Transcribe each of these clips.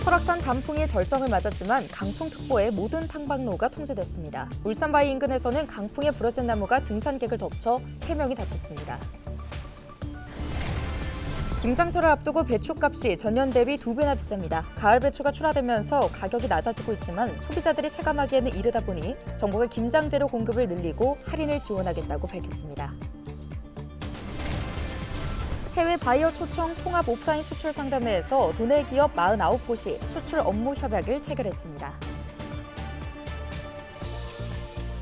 설악산 단풍이 절정을 맞았지만 강풍특보에 모든 탐방로가 통제됐습니다. 울산바위 인근에서는 강풍에 부러진 나무가 등산객을 덮쳐 3명이 다쳤습니다. 김장철을 앞두고 배추값이 전년 대비 2배나 비쌉니다. 가을 배추가 출하되면서 가격이 낮아지고 있지만 소비자들이 체감하기에는 이르다 보니 정부가 김장재료 공급을 늘리고 할인을 지원하겠다고 밝혔습니다. 해외 바이어 초청 통합 오프라인 수출 상담회에서 도내 기업 49곳이 수출 업무 협약을 체결했습니다.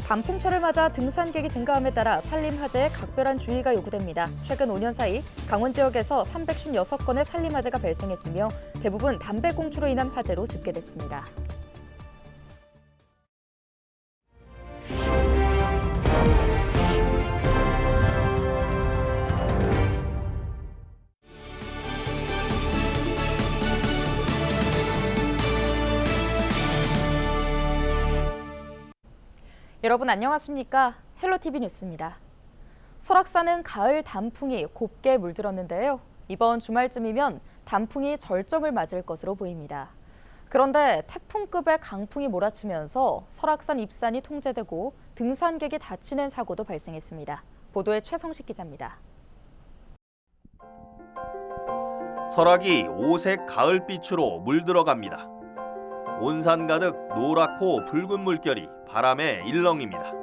단풍철을 맞아 등산객이 증가함에 따라 산림화재에 각별한 주의가 요구됩니다. 최근 5년 사이 강원 지역에서 356건의 산림화재가 발생했으며 대부분 담배꽁초로 인한 화재로 집계됐습니다. 여러분 안녕하십니까? 헬로티비 뉴스입니다. 설악산은 가을 단풍이 곱게 물들었는데요. 이번 주말쯤이면 단풍이 절정을 맞을 것으로 보입니다. 그런데 태풍급의 강풍이 몰아치면서 설악산 입산이 통제되고 등산객이 다치는 사고도 발생했습니다. 보도에 최성식 기자입니다. 설악이 오색 가을빛으로 물들어갑니다. 온 산 가득 노랗고 붉은 물결이 바람에 일렁입니다.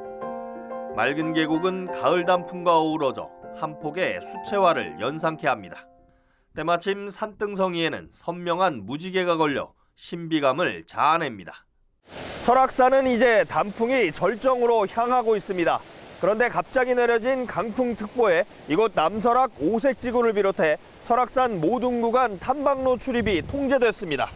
맑은 계곡은 가을 단풍과 어우러져 한 폭의 수채화를 연상케 합니다. 때마침 산등성이에는 선명한 무지개가 걸려 신비감을 자아냅니다. 설악산은 이제 단풍이 절정으로 향하고 있습니다. 그런데 갑자기 내려진 강풍특보에 이곳 남설악 오색지구를 비롯해 설악산 모든 구간 탐방로 출입이 통제됐습니다.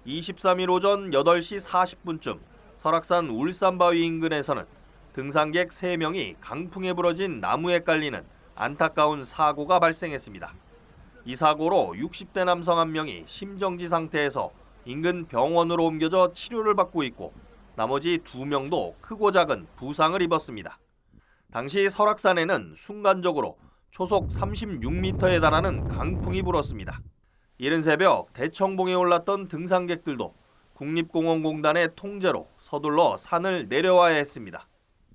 23일 오전 8시 40분쯤 설악산 울산바위 인근에서는 등산객 3명이 강풍에 부러진 나무에 깔리는 안타까운 사고가 발생했습니다. 이 사고로 60대 남성 1명이 심정지 상태에서 인근 병원으로 옮겨져 치료를 받고 있고 나머지 2명도 크고 작은 부상을 입었습니다. 당시 설악산에는 순간적으로 초속 36m에 달하는 강풍이 불었습니다. 이른 새벽 대청봉에 올랐던 등산객들도 국립공원공단의 통제로 서둘러 산을 내려와야 했습니다.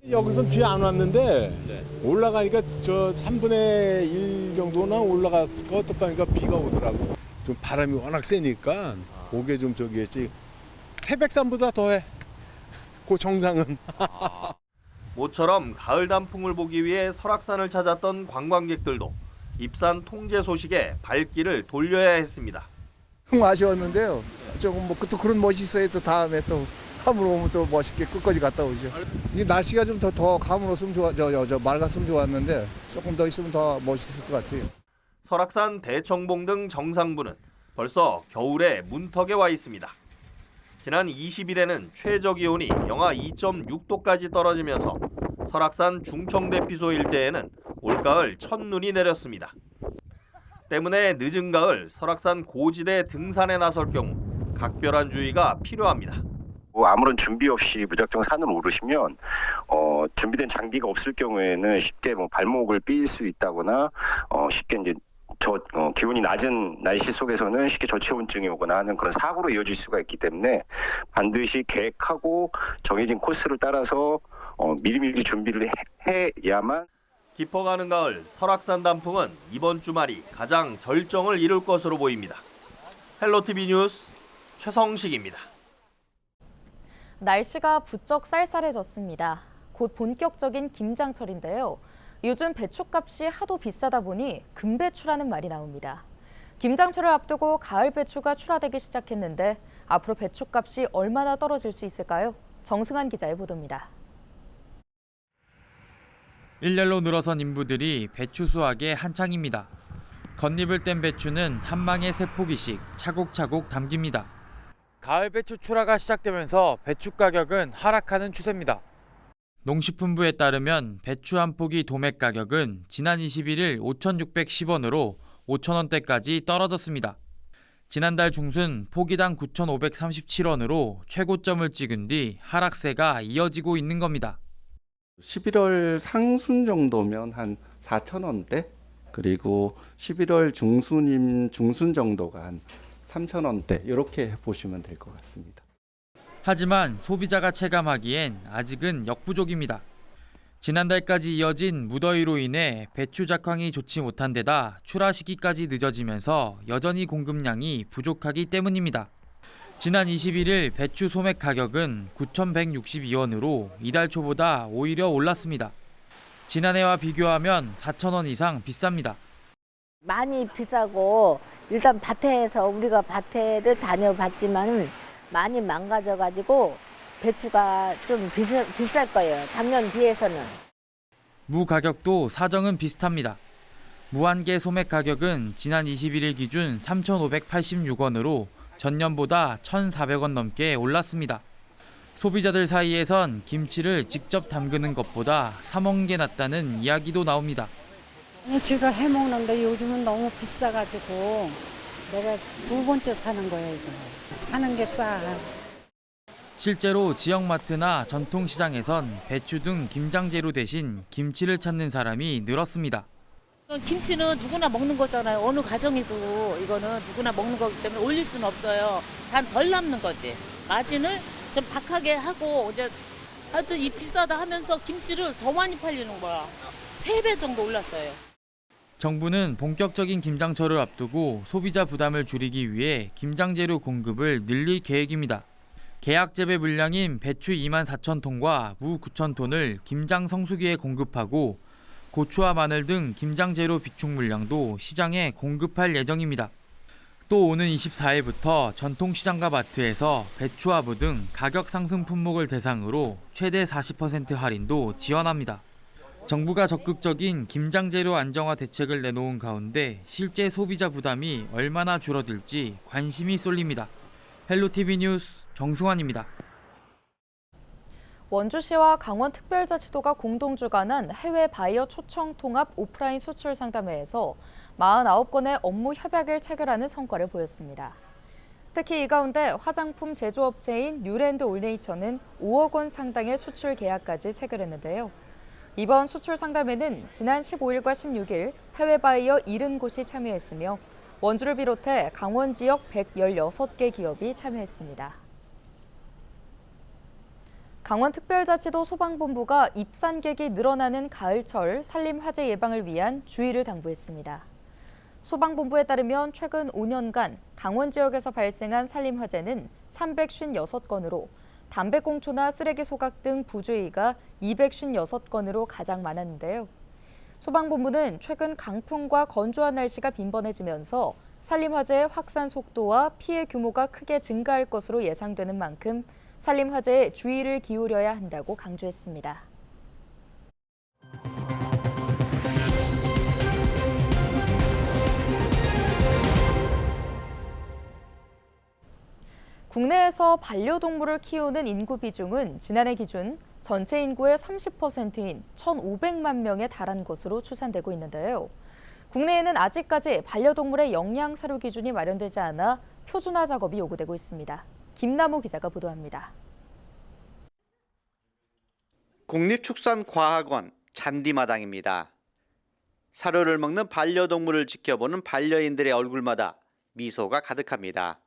여기서 비 안 왔는데 올라가니까 저 3분의 1 정도나 올라가서 어떡하니까 비가 오더라고. 좀 바람이 워낙 세니까 그게 좀 저기 했지. 태백산보다 더해. 그 정상은. 모처럼 가을 단풍을 보기 위해 설악산을 찾았던 관광객들도 입산 통제 소식에 발길을 돌려야 했습니다. 아쉬웠는데요. 조금 또 그런 멋이 있어야 또 다음에 또 가물 오면 또 멋있게 끝까지 갔다 오죠. 이 날씨가 좀 더 가물 왔으면 맑았으면 좋았는데 조금 더 있으면 더 멋있을 것 같아요. 설악산 대청봉 등 정상부는 벌써 겨울의 문턱에 와 있습니다. 지난 20일에는 최저 기온이 영하 2.6도까지 떨어지면서 설악산 중청대피소 일대에는 올가을 첫눈이 내렸습니다. 때문에 늦은 가을 설악산 고지대 등산에 나설 경우 각별한 주의가 필요합니다. 아무런 준비 없이 무작정 산을 오르시면 준비된 장비가 없을 경우에는 쉽게 발목을 삘 수 있다거나 쉽게 이제 기온이 낮은 날씨 속에서는 쉽게 저체온증이 오거나 하는 그런 사고로 이어질 수가 있기 때문에 반드시 계획하고 정해진 코스를 따라서 미리미리 준비를 해야만. 깊어가는 가을 설악산 단풍은 이번 주말이 가장 절정을 이룰 것으로 보입니다. 헬로티비 뉴스 최성식입니다. 날씨가 부쩍 쌀쌀해졌습니다. 곧 본격적인 김장철인데요. 요즘 배추값이 하도 비싸다 보니 금배추라는 말이 나옵니다. 김장철을 앞두고 가을 배추가 출하되기 시작했는데 앞으로 배추값이 얼마나 떨어질 수 있을까요? 정승환 기자의 보도입니다. 일렬로 늘어선 인부들이 배추 수확에 한창입니다. 겉잎을 뗀 배추는 한 망에 3포기씩 차곡차곡 담깁니다. 가을 배추 출하가 시작되면서 배추 가격은 하락하는 추세입니다. 농식품부에 따르면 배추 한 포기 도매 가격은 지난 21일 5,610원으로 5,000원대까지 떨어졌습니다. 지난달 중순 포기당 9,537원으로 최고점을 찍은 뒤 하락세가 이어지고 있는 겁니다. 11월 상순 정도면 한 4,000원대, 그리고 11월 중순 정도가 한 3,000원대 이렇게 보시면 될 것 같습니다. 하지만 소비자가 체감하기엔 아직은 역부족입니다. 지난달까지 이어진 무더위로 인해 배추 작황이 좋지 못한 데다 출하 시기까지 늦어지면서 여전히 공급량이 부족하기 때문입니다. 지난 21일 배추 소맥 가격은 9,162원으로 이달 초보다 오히려 올랐습니다. 지난해와 비교하면 4,000원 이상 비쌉니다. 많이 비싸고 일단 밭에서 우리가 밭에를 다녀봤지만 많이 망가져가지고 배추가 좀 비쌀 거예요. 작년 비해서는. 무 가격도 사정은 비슷합니다. 무한계 소맥 가격은 지난 21일 기준 3,586원으로 전년보다 1,400원 넘게 올랐습니다. 소비자들 사이에선 김치를 직접 담그는 것보다 사 먹는 게 낫다는 이야기도 나옵니다. 주로 해먹는데 요즘은 너무 비싸가지고 내가 2번째 사는 거야 이거. 사는 게 싸. 실제로 지역마트나 전통시장에선 배추 등 김장재료 대신 김치를 찾는 사람이 늘었습니다. 김치는 누구나 먹는 거잖아요. 어느 가정이고 이거는 누구나 먹는 거기 때문에 올릴 수는 없어요. 단 덜 남는 거지. 마진을 좀 박하게 하고 이제 하여튼 이 비싸다 하면서 김치를 더 많이 팔리는 거야. 3배 정도 올랐어요. 정부는 본격적인 김장철을 앞두고 소비자 부담을 줄이기 위해 김장재료 공급을 늘릴 계획입니다. 계약 재배 물량인 배추 24,000톤과 무 9,000톤을 김장 성수기에 공급하고 고추와 마늘 등 김장재료 비축 물량도 시장에 공급할 예정입니다. 또 오는 24일부터 전통시장과 마트에서 배추와 무 등 가격 상승 품목을 대상으로 최대 40% 할인도 지원합니다. 정부가 적극적인 김장재료 안정화 대책을 내놓은 가운데 실제 소비자 부담이 얼마나 줄어들지 관심이 쏠립니다. 헬로티비 뉴스 정승환입니다. 원주시와 강원특별자치도가 공동 주관한 해외 바이어 초청 통합 오프라인 수출 상담회에서 49건의 업무 협약을 체결하는 성과를 보였습니다. 특히 이 가운데 화장품 제조업체인 뉴랜드 올네이처는 5억 원 상당의 수출 계약까지 체결했는데요. 이번 수출 상담회는 지난 15일과 16일 해외 바이어 70곳이 참여했으며 원주를 비롯해 강원 지역 116개 기업이 참여했습니다. 강원특별자치도 소방본부가 입산객이 늘어나는 가을철 산림 화재 예방을 위한 주의를 당부했습니다. 소방본부에 따르면 최근 5년간 강원 지역에서 발생한 산림 화재는 356건으로 담배꽁초나 쓰레기 소각 등 부주의가 256건으로 가장 많았는데요. 소방본부는 최근 강풍과 건조한 날씨가 빈번해지면서 산림 화재의 확산 속도와 피해 규모가 크게 증가할 것으로 예상되는 만큼 산림 화재에 주의를 기울여야 한다고 강조했습니다. 국내에서 반려동물을 키우는 인구 비중은 지난해 기준 전체 인구의 30%인 1,500만 명에 달한 것으로 추산되고 있는데요. 국내에는 아직까지 반려동물의 영양 사료 기준이 마련되지 않아 표준화 작업이 요구되고 있습니다. 김남호 기자가 보도합니다. 국립축산과학원 잔디마당입니다. 사료를 먹는 반려동물을 지켜보는 반려인들의 얼굴마다 미소가 가득합니다.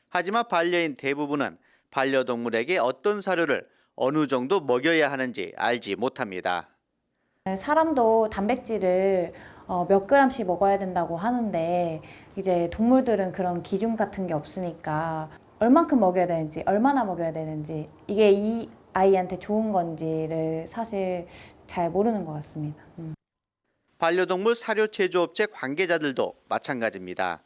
하지만 반려인 대부분은 반려동물에게 어떤 사료를 어느 정도 먹여야 하는지 알지 못합니다. 사람도 단백질을 몇 그램씩 먹어야 된다고 하는데 이제 동물들은 그런 기준 같은 게 없으니까 얼만큼 먹여야 되는지, 얼마나 먹여야 되는지 이게 이 아이한테 좋은 건지를 사실 잘 모르는 것 같습니다. 반려동물 사료 제조업체 관계자들도 마찬가지입니다.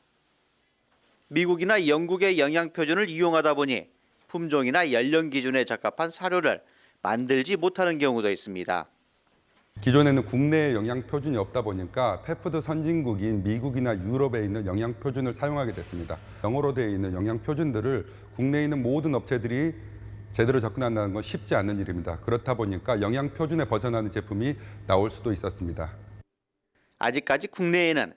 미국이나 영국의 영양 표준을 이용하다 보니 품종이나 연령 기준에 적합한 사료를 만들지 못하는 경우도 있습니다. 기존에는 국내에 영양 표준이 없다 보니까 펫푸드 선진국인 미국이나 유럽에 있는 영양 표준을 사용하게 됐습니다. 영어로 되어 있는 영양 표준들을 국내에 있는 모든 업체들이 제대로 접근한다는 건 쉽지 않은 일입니다. 그렇다 보니까 영양 표준에 벗어나는 제품이 나올 수도 있었습니다. 아직까지 국내에는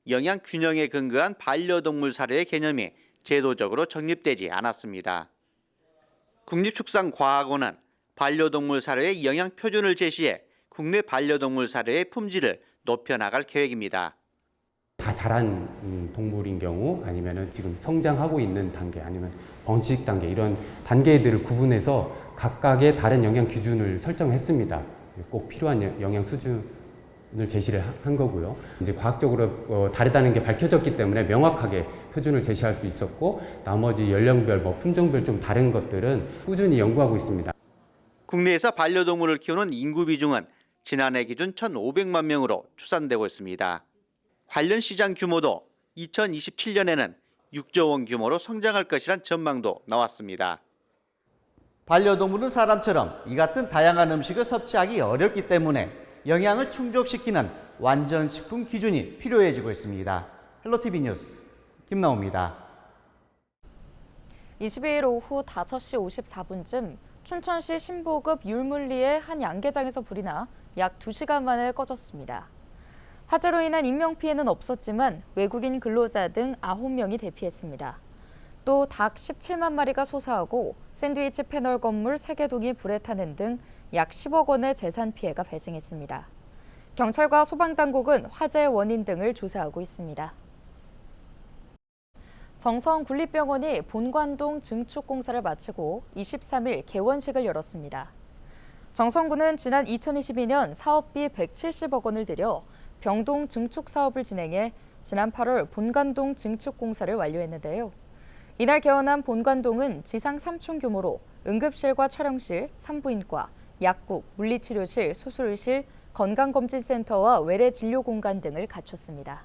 영양 균형에 근거한 반려동물 사료의 개념이 제도적으로 정립되지 않았습니다. 국립축산과학원은 반려동물 사료의 영양 표준을 제시해 국내 반려동물 사료의 품질을 높여나갈 계획입니다. 다 자란 동물인 경우 아니면은 지금 성장하고 있는 단계 아니면 번식 단계 이런 단계들을 구분해서 각각의 다른 영양 기준을 설정했습니다. 꼭 필요한 영양 수준을 제시를 한 거고요. 이제 과학적으로 다르다는 게 밝혀졌기 때문에 명확하게 표준을 제시할 수 있었고 나머지 연령별, 품종별 좀 다른 것들은 꾸준히 연구하고 있습니다. 국내에서 반려동물을 키우는 인구 비중은 지난해 기준 1,500만 명으로 추산되고 있습니다. 관련 시장 규모도 2027년에는 6조 원 규모로 성장할 것이란 전망도 나왔습니다. 반려동물은 사람처럼 이 같은 다양한 음식을 섭취하기 어렵기 때문에 영양을 충족시키는 완전 식품 기준이 필요해지고 있습니다. 헬로티비 뉴스 김나옵니다. 22일 오후 5시 54분쯤 춘천시 신보급 율물리의 한 양계장에서 불이 나 약 2시간 만에 꺼졌습니다. 화재로 인한 인명피해는 없었지만 외국인 근로자 등 9명이 대피했습니다. 또 닭 17만 마리가 소사하고 샌드위치 패널 건물 3개 동이 불에 타는 등 약 10억 원의 재산 피해가 발생했습니다. 경찰과 소방당국은 화재의 원인 등을 조사하고 있습니다. 정성군립병원이 본관동 증축 공사를 마치고 23일 개원식을 열었습니다. 정성군은 지난 2022년 사업비 170억 원을 들여 병동 증축 사업을 진행해 지난 8월 본관동 증축 공사를 완료했는데요. 이날 개원한 본관동은 지상 3층 규모로 응급실과 촬영실, 산부인과, 약국, 물리치료실, 수술실, 건강검진센터와 외래 진료 공간 등을 갖췄습니다.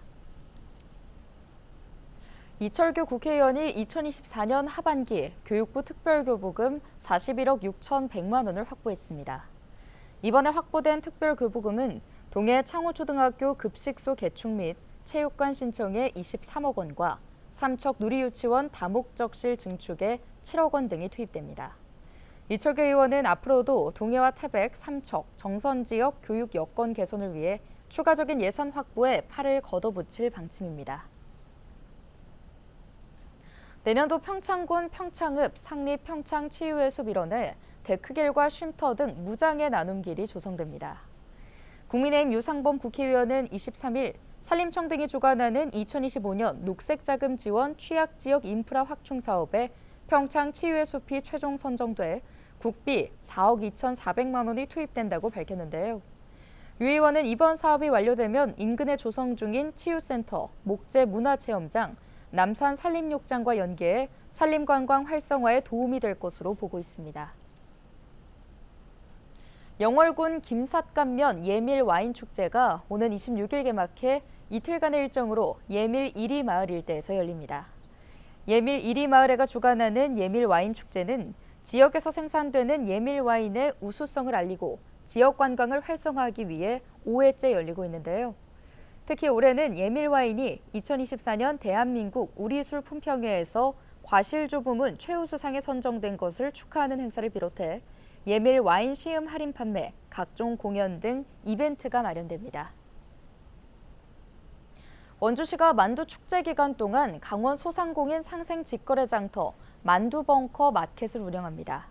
이철규 국회의원이 2024년 하반기 교육부 특별교부금 41억 6,100만 원을 확보했습니다. 이번에 확보된 특별교부금은 동해 창호초등학교 급식소 개축 및 체육관 신청에 23억 원과 삼척 누리유치원 다목적실 증축에 7억 원 등이 투입됩니다. 이철규 의원은 앞으로도 동해와 태백, 삼척, 정선 지역 교육 여건 개선을 위해 추가적인 예산 확보에 팔을 걷어붙일 방침입니다. 내년도 평창군 평창읍 상립 평창치유의 숲 일원에 데크길과 쉼터 등 무장의 나눔길이 조성됩니다. 국민의힘 유상범 국회의원은 23일 산림청 등이 주관하는 2025년 녹색자금 지원 취약지역 인프라 확충 사업에 평창치유의 숲이 최종 선정돼 국비 4억 2,400만 원이 투입된다고 밝혔는데요. 유 의원은 이번 사업이 완료되면 인근에 조성 중인 치유센터, 목재문화체험장, 남산 산림욕장과 연계해 산림관광 활성화에 도움이 될 것으로 보고 있습니다. 영월군 김삿간면 예밀 와인축제가 오는 26일 개막해 이틀간의 일정으로 예밀 1위 마을 일대에서 열립니다. 예밀 1위 마을회가 주관하는 예밀 와인축제는 지역에서 생산되는 예밀 와인의 우수성을 알리고 지역 관광을 활성화하기 위해 5회째 열리고 있는데요. 특히 올해는 예밀 와인이 2024년 대한민국 우리술 품평회에서 과실주 부문 최우수상에 선정된 것을 축하하는 행사를 비롯해 예밀 와인 시음 할인 판매, 각종 공연 등 이벤트가 마련됩니다. 원주시가 만두 축제 기간 동안 강원 소상공인 상생 직거래 장터 만두벙커 마켓을 운영합니다.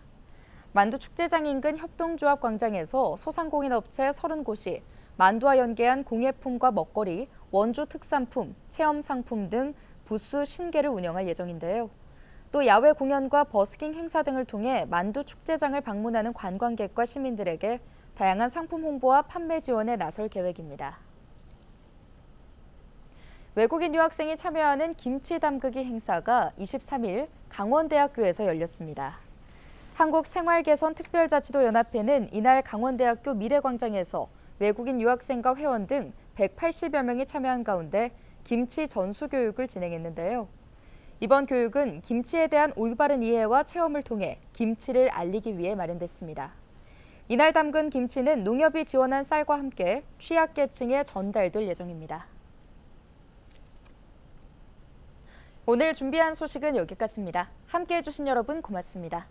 만두 축제장 인근 협동조합 광장에서 소상공인 업체 30곳이 만두와 연계한 공예품과 먹거리, 원주 특산품, 체험 상품 등 부스 50개를 운영할 예정인데요. 또 야외 공연과 버스킹 행사 등을 통해 만두 축제장을 방문하는 관광객과 시민들에게 다양한 상품 홍보와 판매 지원에 나설 계획입니다. 외국인 유학생이 참여하는 김치 담그기 행사가 23일 강원대학교에서 열렸습니다. 한국생활개선특별자치도연합회는 이날 강원대학교 미래광장에서 외국인 유학생과 회원 등 180여 명이 참여한 가운데 김치 전수 교육을 진행했는데요. 이번 교육은 김치에 대한 올바른 이해와 체험을 통해 김치를 알리기 위해 마련됐습니다. 이날 담근 김치는 농협이 지원한 쌀과 함께 취약계층에 전달될 예정입니다. 오늘 준비한 소식은 여기까지입니다. 함께해 주신 여러분 고맙습니다.